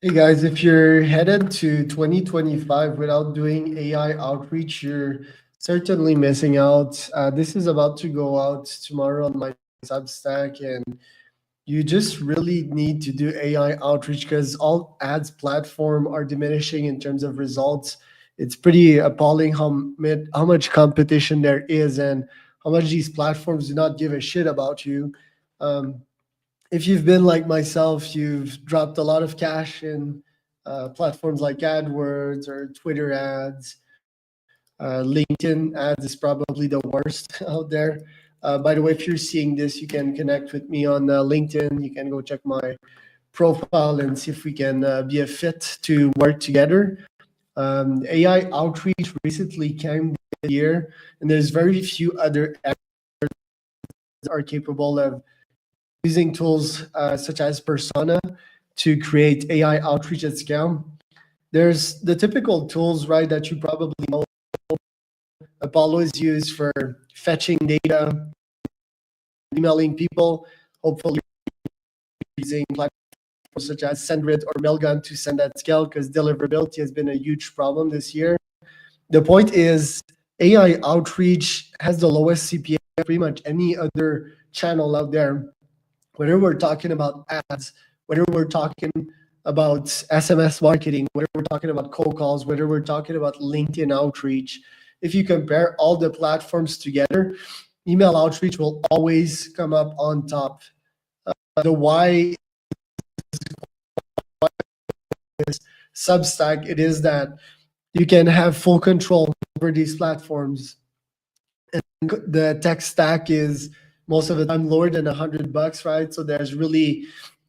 Hey guys, if you're headed to 2025 without doing AI outreach, you're certainly missing out. This is about to go out tomorrow on my Substack, and you just really need to do AI outreach because all ads platform are diminishing in terms of results. It's pretty appalling how much competition there is and how much these platforms do not give a shit about you. Um, if you've been like myself, you've dropped a lot of cash in platforms like AdWords or Twitter ads. LinkedIn ads is probably the worst out there. By the way, if you're seeing this, you can connect with me on LinkedIn. You can go check my profile and see if we can be a fit to work together. AI outreach recently came this year, and there's very few other apps that are capable of using tools such as Persona to create AI outreach at scale. There's the typical tools, right, that you probably know. Apollo is used for fetching data, emailing people, hopefully using platforms such as SendGrid or Mailgun to send at scale because deliverability has been a huge problem this year. The point is AI outreach has the lowest CPA of pretty much any other channel out there, whether we're talking about ads, whether we're talking about SMS marketing, whether we're talking about cold calls, whether we're talking about LinkedIn outreach. If you compare all the platforms together, email outreach will always come up on top. The why is Substack, it is that you can have full control over these platforms. And the tech stack is most of the time lower than $100, right? So there's really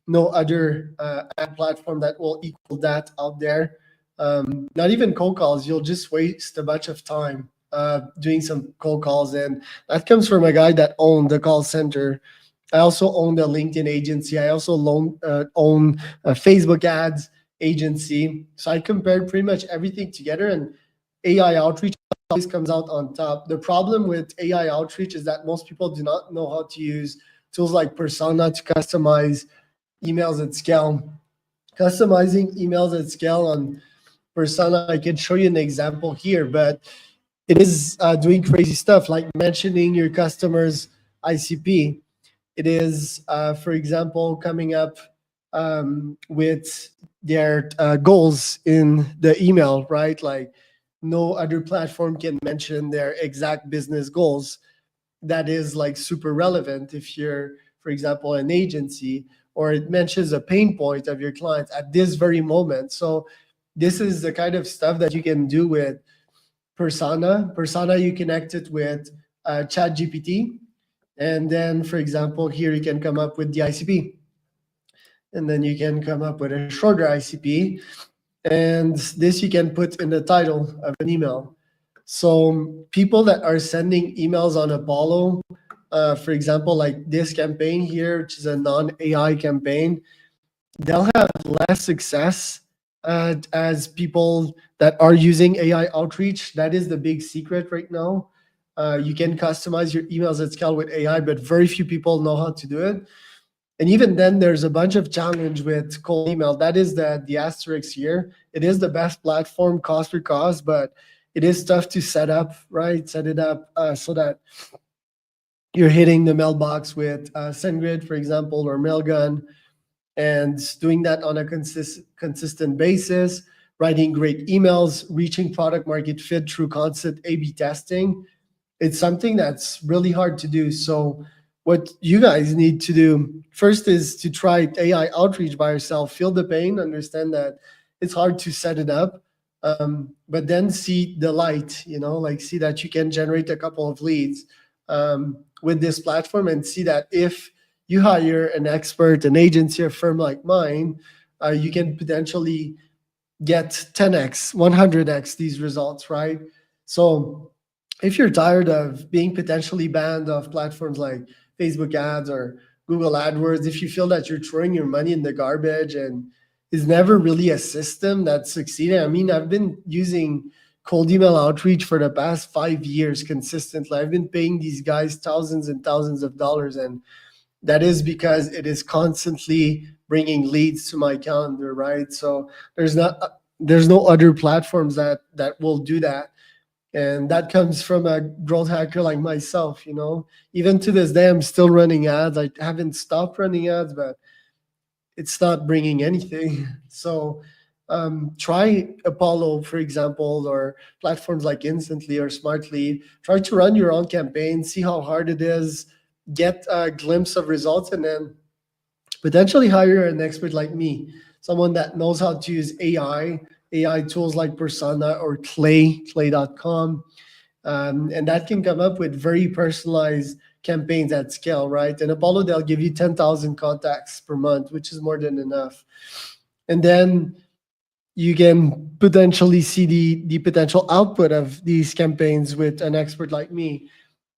no other ad platform that will equal that out there. Not even cold calls. You'll just waste a bunch of time doing some cold calls, and that comes from a guy that owned the call center. I also own a LinkedIn agency. I also own a Facebook ads agency. So I compared pretty much everything together, and AI outreach always comes out on top. The problem with AI outreach is that most people do not know how to use tools like Persona to customize emails at scale. Customizing emails at scale on Persona, I can show you an example here, but it is doing crazy stuff like mentioning your customer's ICP. It is, for example, coming up with their goals in the email, right? Like no other platform can mention their exact business goals. That is like super relevant if you're, for example, an agency, or it mentions a pain point of your clients at this very moment. So this is the kind of stuff that you can do with Persona. You connect it with Chat GPT, and then, for example, here you can come up with the ICP, and then you can come up with a shorter ICP, and this you can put in the title of an email. So people that are sending emails on Apollo, for example, like this campaign here, which is a non-AI campaign, they'll have less success as people that are using AI outreach. That is the big secret right now. You can customize your emails at scale with AI, but very few people know how to do it. And even then, there's a bunch of challenge with cold email. That is the asterisk here. It is the best platform cost per cost, but it is tough to set up, right? Set it up so that you're hitting the mailbox with SendGrid, for example, or Mailgun, and doing that on a consistent basis, writing great emails, reaching product market fit through constant A/B testing. It's something that's really hard to do. So what you guys need to do first is to try AI outreach by yourself, feel the pain, understand that it's hard to set it up, but then see the light, like see that you can generate a couple of leads with this platform, and see that if you hire an expert, an agency, a firm like mine, you can potentially get 10x, 100x these results, right? So if you're tired of being potentially banned off platforms like Facebook ads or Google AdWords, if you feel that you're throwing your money in the garbage and is never really a system that's succeeding. I mean, I've been using cold email outreach for the past 5 years consistently. I've been paying these guys thousands and thousands of dollars, and that is because it is constantly bringing leads to my calendar, right? So there's no other platforms that will do that, and that comes from a growth hacker like myself. Even to this day, I'm still running ads. I haven't stopped running ads, but it's not bringing anything. So try Apollo, for example, or platforms like Instantly or Smartly. Try to run your own campaign, see how hard it is, get a glimpse of results, and then potentially hire an expert like me, someone that knows how to use AI tools like Persona or Clay.com, and that can come up with very personalized campaigns at scale, right? And Apollo, they'll give you 10,000 contacts per month, which is more than enough. And then you can potentially see the potential output of these campaigns with an expert like me.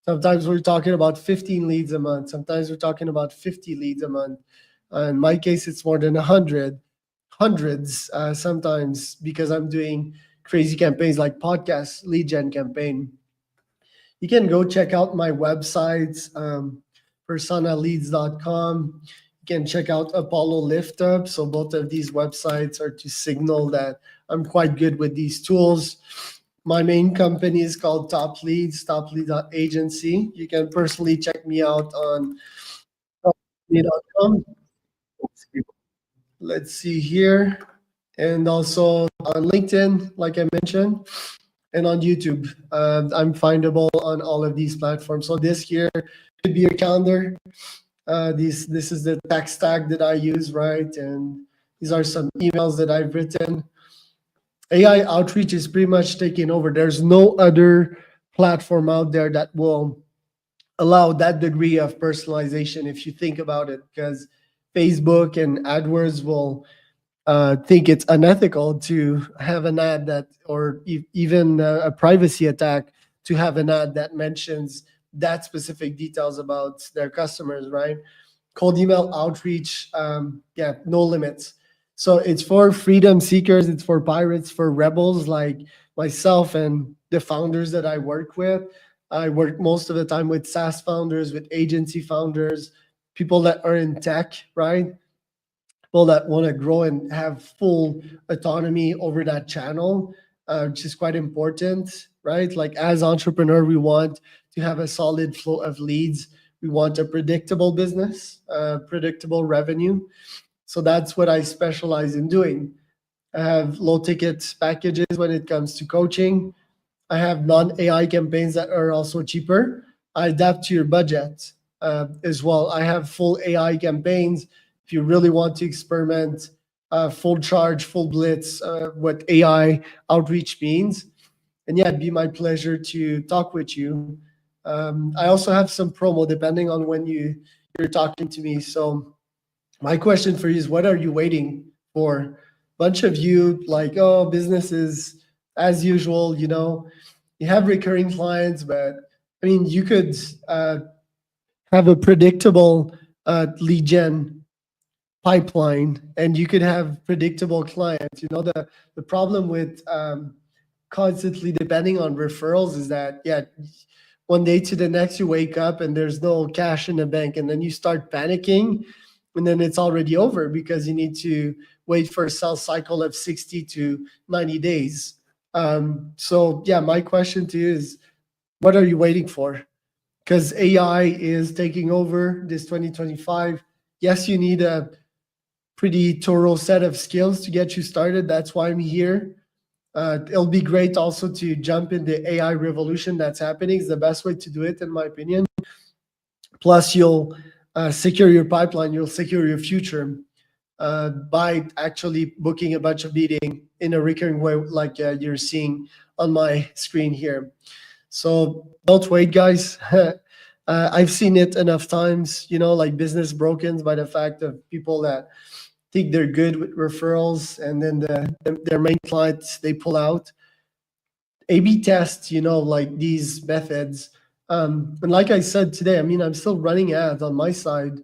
Sometimes we're talking about 15 leads a month. Sometimes we're talking about 50 leads a month. In my case, it's more than 100, hundreds sometimes, because I'm doing crazy campaigns like podcast lead gen campaign. You can go check out my websites, personaleads.com. You can check out Apollo Liftup. So both of these websites are to signal that I'm quite good with these tools. My main company is called Top Leads, toplead.agency. You can personally check me out on toplead.com. Let's see here. And also on LinkedIn, like I mentioned, and on YouTube. I'm findable on all of these platforms. So this year could be your calendar. This is the tech stack that I use, right? And these are some emails that I've written. AI outreach is pretty much taking over. There's no other platform out there that will allow that degree of personalization if you think about it, because Facebook and AdWords will think it's unethical to have an ad that, or even a privacy attack, to have an ad that mentions that specific details about their customers, right? Cold email outreach, yeah, no limits. So it's for freedom seekers, it's for pirates, for rebels like myself and the founders that I work with. I work most of the time with SaaS founders, with agency founders, people that are in tech, right? People that want to grow and have full autonomy over that channel, which is quite important, right? Like as entrepreneur, we want to have a solid flow of leads. We want a predictable business, predictable revenue. So that's what I specialize in doing. I have low ticket packages when it comes to coaching. I have non-AI campaigns that are also cheaper. I adapt to your budget as well. I have full AI campaigns. If you really want to experiment, full charge, full blitz, what AI outreach means. And yeah, it'd be my pleasure to talk with you. I also have some promo depending on when you're talking to me. So my question for you is, what are you waiting for? Bunch of you like, oh, business is as usual, you have recurring clients, but I mean, you could have a predictable lead gen pipeline, and you could have predictable clients. The problem with constantly depending on referrals is that, yeah, one day to the next you wake up and there's no cash in the bank, and then you start panicking, and then it's already over because you need to wait for a sales cycle of 60 to 90 days. So yeah, my question to you is, what are you waiting for? Because AI is taking over this 2025. Yes, you need a pretty thorough set of skills to get you started. That's why I'm here. It'll be great also to jump in the AI revolution that's happening. It's the best way to do it, in my opinion. Plus, you'll secure your pipeline. You'll secure your future by actually booking a bunch of meeting in a recurring way, like you're seeing on my screen here. So don't wait, guys. I've seen it enough times, like business broken by the fact of people that think they're good with referrals, and then their main clients, they pull out. A/B tests, like these methods. And like I said today, I mean, I'm still running ads on my side.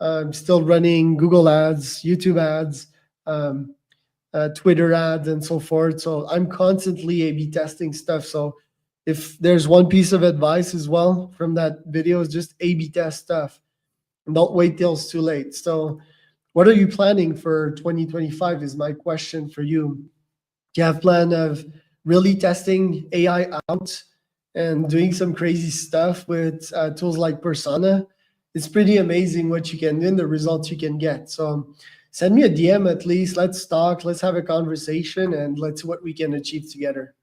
I'm still running Google ads, YouTube ads, um, Twitter ads, and so forth. So I'm constantly A/B testing stuff. So if there's one piece of advice as well from that video, is just A/B test stuff. And don't wait till it's too late. So What are you planning for 2025 is my question for you. Do you have plan of really testing AI out and doing some crazy stuff with tools like Persona? It's pretty amazing what you can do and the results you can get. So send me a DM at least. Let's talk. Let's have a conversation and let's see what we can achieve together.